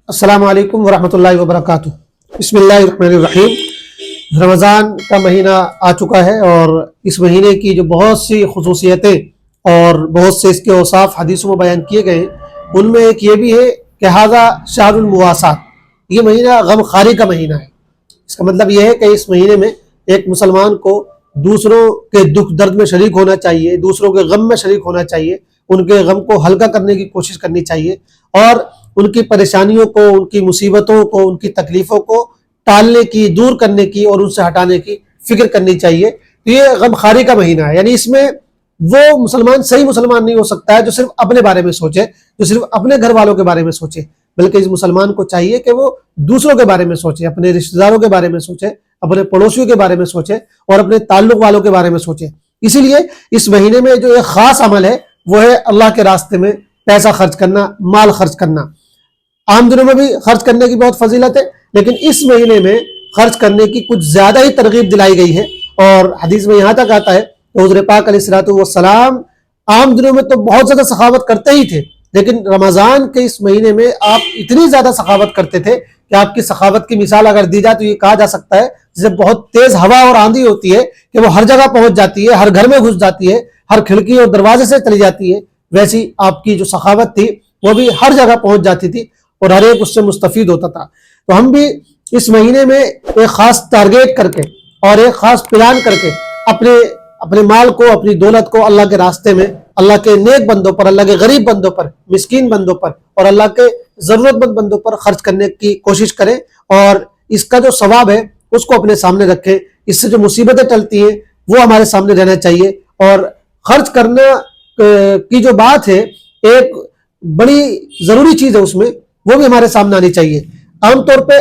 السلام علیکم ورحمۃ اللہ وبرکاتہ۔ بسم اللہ الرحمن الرحیم۔ رمضان کا مہینہ آ چکا ہے اور اس مہینے کی جو بہت سی خصوصیتیں اور بہت سے اس کے اوصاف حدیثوں میں بیان کیے گئے ہیں، ان میں ایک یہ بھی ہے کہ ھذا شہر المواسات، یہ مہینہ غم خواری کا مہینہ ہے۔ اس کا مطلب یہ ہے کہ اس مہینے میں ایک مسلمان کو دوسروں کے دکھ درد میں شریک ہونا چاہیے، دوسروں کے غم میں شریک ہونا چاہیے، ان کے غم کو ہلکا کرنے کی کوشش کرنی چاہیے اور ان کی پریشانیوں کو، ان کی مصیبتوں کو، ان کی تکلیفوں کو ٹالنے کی، دور کرنے کی اور ان سے ہٹانے کی فکر کرنی چاہیے۔ تو یہ غم خواری کا مہینہ ہے، یعنی اس میں وہ مسلمان صحیح مسلمان نہیں ہو سکتا ہے جو صرف اپنے بارے میں سوچے، جو صرف اپنے گھر والوں کے بارے میں سوچے، بلکہ اس مسلمان کو چاہیے کہ وہ دوسروں کے بارے میں سوچے، اپنے رشتہ داروں کے بارے میں سوچے، اپنے پڑوسیوں کے بارے میں سوچے اور اپنے تعلق والوں کے بارے میں سوچے۔ اسی لیے اس مہینے میں جو ایک خاص عمل ہے وہ ہے اللہ کے راستے میں پیسہ خرچ کرنا، مال خرچ کرنا۔ عام دنوں میں بھی خرچ کرنے کی بہت فضیلت ہے، لیکن اس مہینے میں خرچ کرنے کی کچھ زیادہ ہی ترغیب دلائی گئی ہے، اور حدیث میں یہاں تک آتا ہے کہ حضور پاک علیہ الصلوۃ والسلام عام دنوں میں تو بہت زیادہ سخاوت کرتے ہی تھے، لیکن رمضان کے اس مہینے میں آپ اتنی زیادہ سخاوت کرتے تھے کہ آپ کی سخاوت کی مثال اگر دی جائے تو یہ کہا جا سکتا ہے جسے بہت تیز ہوا اور آندھی ہوتی ہے کہ وہ ہر جگہ پہنچ جاتی ہے، ہر گھر میں گھس جاتی ہے، ہر کھڑکی اور دروازے سے چلی جاتی ہے، ویسی آپ کی جو سخاوت تھی وہ بھی ہر جگہ پہنچ جاتی تھی اور ہر ایک اس سے مستفید ہوتا تھا۔ تو ہم بھی اس مہینے میں ایک خاص ٹارگیٹ کر کے اور ایک خاص پلان کر کے اپنے مال کو، اپنی دولت کو اللہ کے راستے میں، اللہ کے نیک بندوں پر، اللہ کے غریب بندوں پر، مسکین بندوں پر اور اللہ کے ضرورت مند بندوں پر خرچ کرنے کی کوشش کریں، اور اس کا جو ثواب ہے اس کو اپنے سامنے رکھیں۔ اس سے جو مصیبتیں ٹلتی ہیں وہ ہمارے سامنے رہنا چاہیے، اور خرچ کرنا کی جو بات ہے ایک بڑی ضروری چیز ہے، اس میں وہ بھی ہمارے سامنے آنی چاہیے۔ عام طور پہ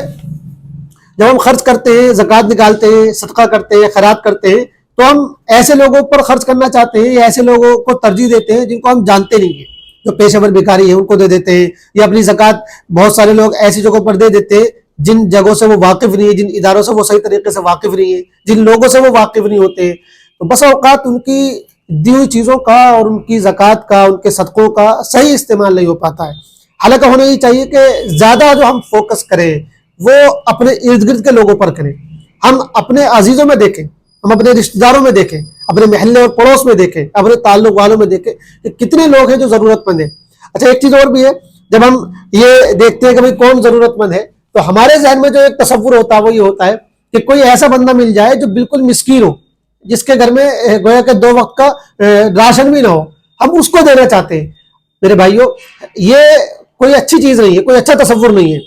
جب ہم خرچ کرتے ہیں، زکوٰۃ نکالتے ہیں، صدقہ کرتے ہیں، خیرات کرتے ہیں، تو ہم ایسے لوگوں پر خرچ کرنا چاہتے ہیں یا ایسے لوگوں کو ترجیح دیتے ہیں جن کو ہم جانتے نہیں ہیں، جو پیشہ ور بھکاری ہیں ان کو دے دیتے ہیں، یا اپنی زکوٰۃ بہت سارے لوگ ایسی جگہوں پر دے دیتے ہیں جن جگہوں سے وہ واقف نہیں ہیں، جن اداروں سے وہ صحیح طریقے سے واقف نہیں ہیں، جن لوگوں سے وہ واقف نہیں ہوتے ہیں۔ تو بس اوقات ان کی دی ہوئی چیزوں کا اور ان کی زکوٰۃ کا، ان کے صدقوں کا صحیح استعمال نہیں ہو پاتا ہے۔ حالانکہ ہونا یہ چاہیے کہ زیادہ جو ہم فوکس کریں وہ اپنے ارد گرد کے لوگوں پر کریں، ہم اپنے عزیزوں میں دیکھیں، ہم اپنے رشتہ داروں میں دیکھیں، اپنے محلے اور پڑوس میں دیکھیں، اپنے تعلق والوں میں دیکھیں کہ کتنے لوگ ہیں جو ضرورت مند ہیں۔ اچھا، ایک چیز اور بھی ہے، جب ہم یہ دیکھتے ہیں کہ بھئی کون ضرورت مند ہے تو ہمارے ذہن میں جو ایک تصور ہوتا ہے وہ یہ ہوتا ہے کہ کوئی ایسا بندہ مل جائے جو بالکل مسکین ہو، جس کے گھر میں گویا کہ 2 وقت کا راشن بھی نہ ہو، ہم اس کو دینا چاہتے ہیں۔ میرے بھائیوں، یہ کوئی اچھی چیز نہیں ہے، کوئی اچھا تصور نہیں ہے۔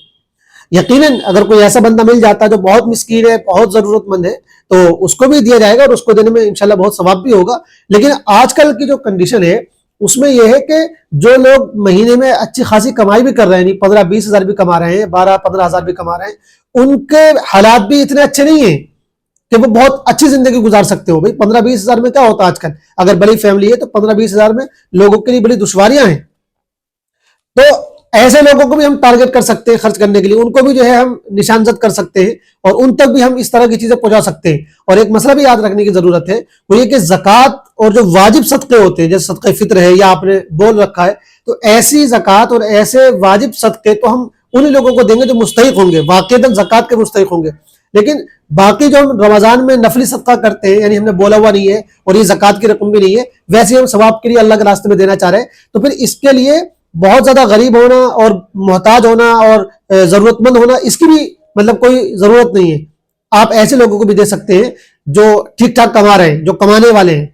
یقیناً اگر کوئی ایسا بندہ مل جاتا ہے جو بہت مسکین ہے، بہت ضرورت مند ہے، تو اس کو بھی دیا جائے گا اور اس کو دینے میں انشاءاللہ بہت ثواب بھی ہوگا۔ لیکن آج کل کی جو کنڈیشن ہے اس میں یہ ہے کہ جو لوگ مہینے میں اچھی خاصی کمائی بھی کر رہے ہیں، یعنی 15-20 ہزار بھی کما رہے ہیں، 12-15 ہزار بھی کما رہے ہیں، ان کے حالات بھی اتنے اچھے نہیں ہیں کہ وہ بہت اچھی زندگی گزار سکتے ہو۔ بھائی 15-20 ہزار میں کیا ہوتا ہے آج کل؟ اگر بڑی فیملی ہے تو 15-20 ہزار میں لوگوں کے لیے بڑی دشواریاں ہیں۔ تو ایسے لوگوں کو بھی ہم ٹارگٹ کر سکتے ہیں خرچ کرنے کے لیے، ان کو بھی جو ہے ہم نشانزد کر سکتے ہیں اور ان تک بھی ہم اس طرح کی چیزیں پہنچا سکتے ہیں۔ اور ایک مسئلہ بھی یاد رکھنے کی ضرورت ہے، وہ یہ کہ زکوٰۃ اور جو واجب صدقے ہوتے ہیں، جیسے صدقہ فطر ہے یا آپ نے بول رکھا ہے، تو ایسی زکوٰۃ اور ایسے واجب صدقے تو ہم انہی لوگوں کو دیں گے جو مستحق ہوں گے، واقعتاً زکوٰۃ کے مستحق ہوں گے۔ لیکن باقی جو ہم رمضان میں نفلی صدقہ کرتے ہیں، یعنی ہم نے بولا ہوا نہیں ہے اور یہ زکوٰۃ کی رقم بھی نہیں ہے، ویسے ہم ثواب کے لیے اللہ کے راستے میں دینا چاہ رہے ہیں، تو پھر اس کے لیے بہت زیادہ غریب ہونا اور محتاج ہونا اور ضرورت مند ہونا، اس کی بھی مطلب کوئی ضرورت نہیں ہے۔ آپ ایسے لوگوں کو بھی دے سکتے ہیں جو ٹھیک ٹھاک کما رہے ہیں، جو کمانے والے ہیں،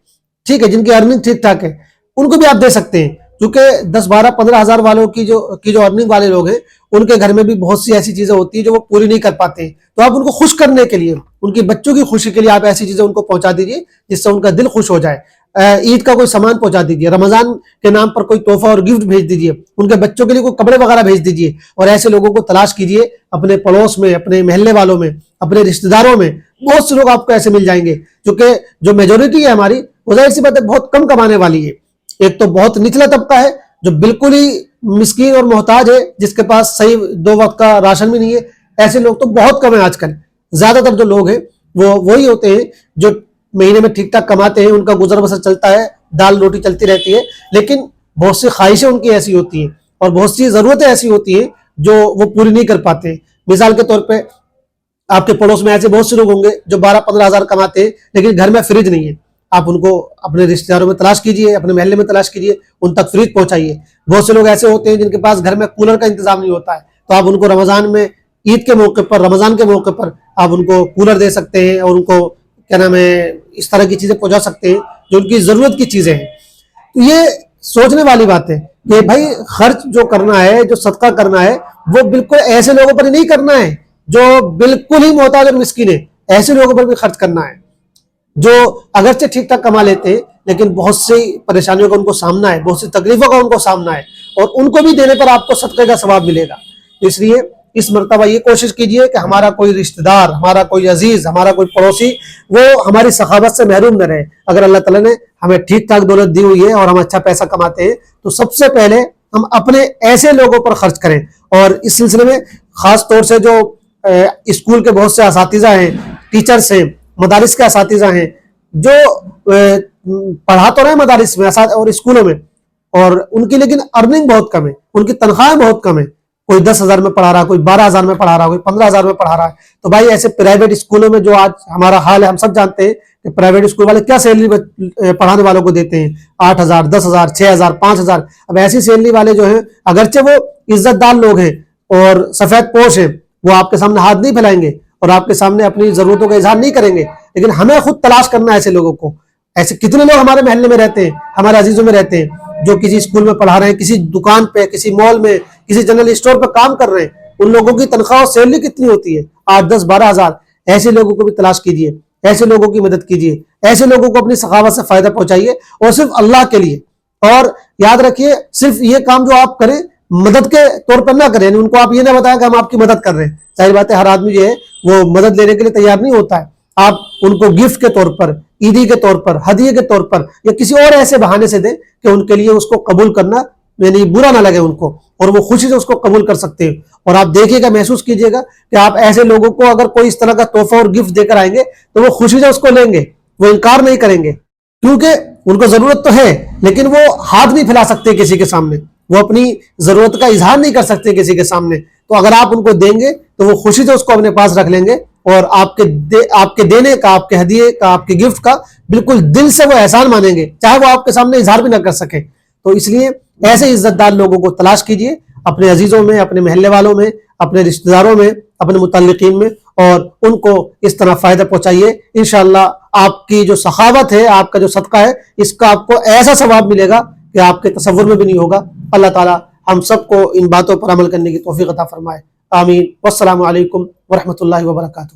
ٹھیک ہے، جن کی ارننگ ٹھیک ٹھاک ہے، ان کو بھی آپ دے سکتے ہیں، کیونکہ 10-12-15 ہزار والوں کی جو ارننگ والے لوگ ہیں ان کے گھر میں بھی بہت سی ایسی چیزیں ہوتی ہیں جو وہ پوری نہیں کر پاتے ہیں۔ تو آپ ان کو خوش کرنے کے لیے، ان کی بچوں کی خوشی کے لیے آپ ایسی چیزیں ان کو پہنچا دیجیے جس سے ان کا دل خوش ہو جائے۔ عید کا کوئی سامان پہنچا دیجیے، رمضان کے نام پر کوئی تحفہ اور گفٹ بھیج دیجیے، ان کے بچوں کے لیے کوئی کپڑے وغیرہ بھیج دیجیے، اور ایسے لوگوں کو تلاش کیجیے اپنے پڑوس میں، اپنے محلے والوں میں، اپنے رشتہ داروں میں۔ بہت سے لوگ آپ کو ایسے مل جائیں گے، کیونکہ جو میجورٹی ہے ہماری وہ ظاہر سی بات ہے بہت کم کمانے والی ہے۔ ایک تو بہت نچلا طبقہ ہے جو بالکل ہی مسکین اور محتاج ہے، جس کے پاس صحیح 2 وقت کا راشن بھی نہیں ہے، ایسے لوگ تو بہت کم ہیں آج کل۔ زیادہ تر جو لوگ ہیں وہ وہی ہوتے ہیں جو مہینے میں ٹھیک ٹھاک کماتے ہیں، ان کا گزر بسر چلتا ہے، دال روٹی چلتی رہتی ہے، لیکن بہت سی خواہشیں ان کی ایسی ہوتی ہیں اور بہت سی ضرورتیں ایسی ہوتی ہیں جو وہ پوری نہیں کر پاتے ہیں. مثال کے طور پہ آپ کے پڑوس میں ایسے بہت سے لوگ ہوں گے جو 12-15 ہزار کماتے ہیں لیکن گھر میں فریج نہیں ہے. آپ ان کو اپنے رشتہ داروں میں تلاش کیجئے, اپنے محلے میں تلاش کیجئے, ان تک فریج پہنچائیے. بہت سے لوگ ایسے ہوتے ہیں جن کے پاس گھر میں کولر کا انتظام نہیں ہوتا ہے, تو آپ ان کو رمضان میں, عید کے موقع پر, رمضان کے موقع پر آپ ان کو کولر دے سکتے ہیں اور ان کو کیا نام ہے اس طرح کی چیزیں پہنچا سکتے ہیں جو ان کی ضرورت کی چیزیں ہیں. تو یہ سوچنے والی بات ہے کہ بھائی خرچ جو کرنا ہے, جو صدقہ کرنا ہے, وہ بالکل ایسے لوگوں پر ہی نہیں کرنا ہے جو بالکل ہی محتاج اور مسکین ہے. ایسے لوگوں پر بھی خرچ کرنا ہے جو اگرچہ ٹھیک ٹھاک کما لیتے ہیں لیکن بہت سی پریشانیوں کا ان کو سامنا ہے, بہت سی تکلیفوں کا ان کو سامنا ہے, اور ان کو بھی دینے پر آپ کو صدقے کا ثواب ملے گا. اس لیے اس مرتبہ یہ کوشش کیجئے کہ ہمارا کوئی رشتہ دار, ہمارا کوئی عزیز, ہمارا کوئی پڑوسی وہ ہماری سخاوت سے محروم نہ رہے. اگر اللہ تعالیٰ نے ہمیں ٹھیک ٹھاک دولت دی ہوئی ہے اور ہم اچھا پیسہ کماتے ہیں تو سب سے پہلے ہم اپنے ایسے لوگوں پر خرچ کریں. اور اس سلسلے میں خاص طور سے جو اسکول کے بہت سے اساتذہ ہیں, ٹیچرز ہیں, مدارس کے اساتذہ ہیں, جو پڑھا تو رہے مدارس میں اور اسکولوں میں, اور ان کی لیکن ارننگ بہت کم ہے, ان کی تنخواہیں بہت کم ہے. کوئی 10,000 میں پڑھا رہا ہے, کوئی 12,000 میں پڑھا رہا ہے, کوئی 15,000 میں پڑھا رہا ہے. تو بھائی ایسے پرائیویٹ اسکولوں میں جو آج ہمارا حال ہے, ہم سب جانتے ہیں کہ پرائیویٹ اسکول والے کیا سیلری پڑھانے والوں کو دیتے ہیں, 8,000, 10,000, 6,000, 5,000. اب ایسی سیلری والے جو ہیں اگرچہ وہ عزت دار لوگ ہیں اور سفید پوش ہیں, وہ آپ کے سامنے ہاتھ نہیں پھیلائیں گے اور آپ کے سامنے اپنی ضرورتوں کا اظہار نہیں کریں گے, لیکن ہمیں خود تلاش کرنا ہے ایسے لوگوں کو. ایسے کتنے لوگ ہمارے محلے میں رہتے ہیں, ہمارے عزیزوں میں رہتے ہیں, جو کسی اسکول میں پڑھا رہے ہیں, کسی دکان پہ, کسی مال میں, کسی جنرل اسٹور پہ کام کر رہے ہیں. ان لوگوں کی تنخواہ اور سیلری کتنی ہوتی ہے, 8, 10, 12,000. ایسے لوگوں کو بھی تلاش کیجئے, ایسے لوگوں کی مدد کیجئے, ایسے لوگوں کو اپنی سخاوت سے فائدہ پہنچائیے, اور صرف اللہ کے لیے. اور یاد رکھیے صرف یہ کام جو آپ کریں مدد کے طور پر نہ کریں, ان کو آپ یہ نہ بتائیں کہ ہم آپ کی مدد کر رہے ہیں. ظاہر بات ہے ہر آدمی جو ہے وہ مدد لینے کے لیے تیار نہیں ہوتا ہے. آپ ان کو گفٹ کے طور پر, عیدی کے طور پر, ہدیے کے طور پر یا کسی اور ایسے بہانے سے دیں کہ ان کے لیے اس کو قبول کرنا یعنی برا نہ لگے ان کو, اور وہ خوشی سے اس کو قبول کر سکتے ہیں. اور آپ دیکھیے گا, محسوس کیجئے گا کہ آپ ایسے لوگوں کو اگر کوئی اس طرح کا تحفہ اور گفٹ دے کر آئیں گے تو وہ خوشی سے اس کو لیں گے, وہ انکار نہیں کریں گے, کیونکہ ان کو ضرورت تو ہے لیکن وہ ہاتھ نہیں پھیلا سکتے کسی کے سامنے, وہ اپنی ضرورت کا اظہار نہیں کر سکتے کسی کے سامنے. تو اگر آپ ان کو دیں گے تو وہ خوشی سے اس کو اپنے پاس رکھ لیں گے, اور آپ کے دینے کا, آپ کے ہدیے کا, آپ کے گفٹ کا بالکل دل سے وہ احسان مانیں گے, چاہے وہ آپ کے سامنے اظہار بھی نہ کر سکے. تو اس لیے ایسے عزت دار لوگوں کو تلاش کیجئے, اپنے عزیزوں میں, اپنے محلے والوں میں, اپنے رشتہ داروں میں, اپنے متعلقین میں, اور ان کو اس طرح فائدہ پہنچائیے. انشاءاللہ آپ کی جو سخاوت ہے, آپ کا جو صدقہ ہے, اس کا آپ کو ایسا ثواب ملے گا کہ آپ کے تصور میں بھی نہیں ہوگا. اللہ تعالی ہم سب کو ان باتوں پر عمل کرنے کی توفیق عطا فرمائے. آمین. والسلام علیکم ورحمۃ اللہ وبرکاتہ.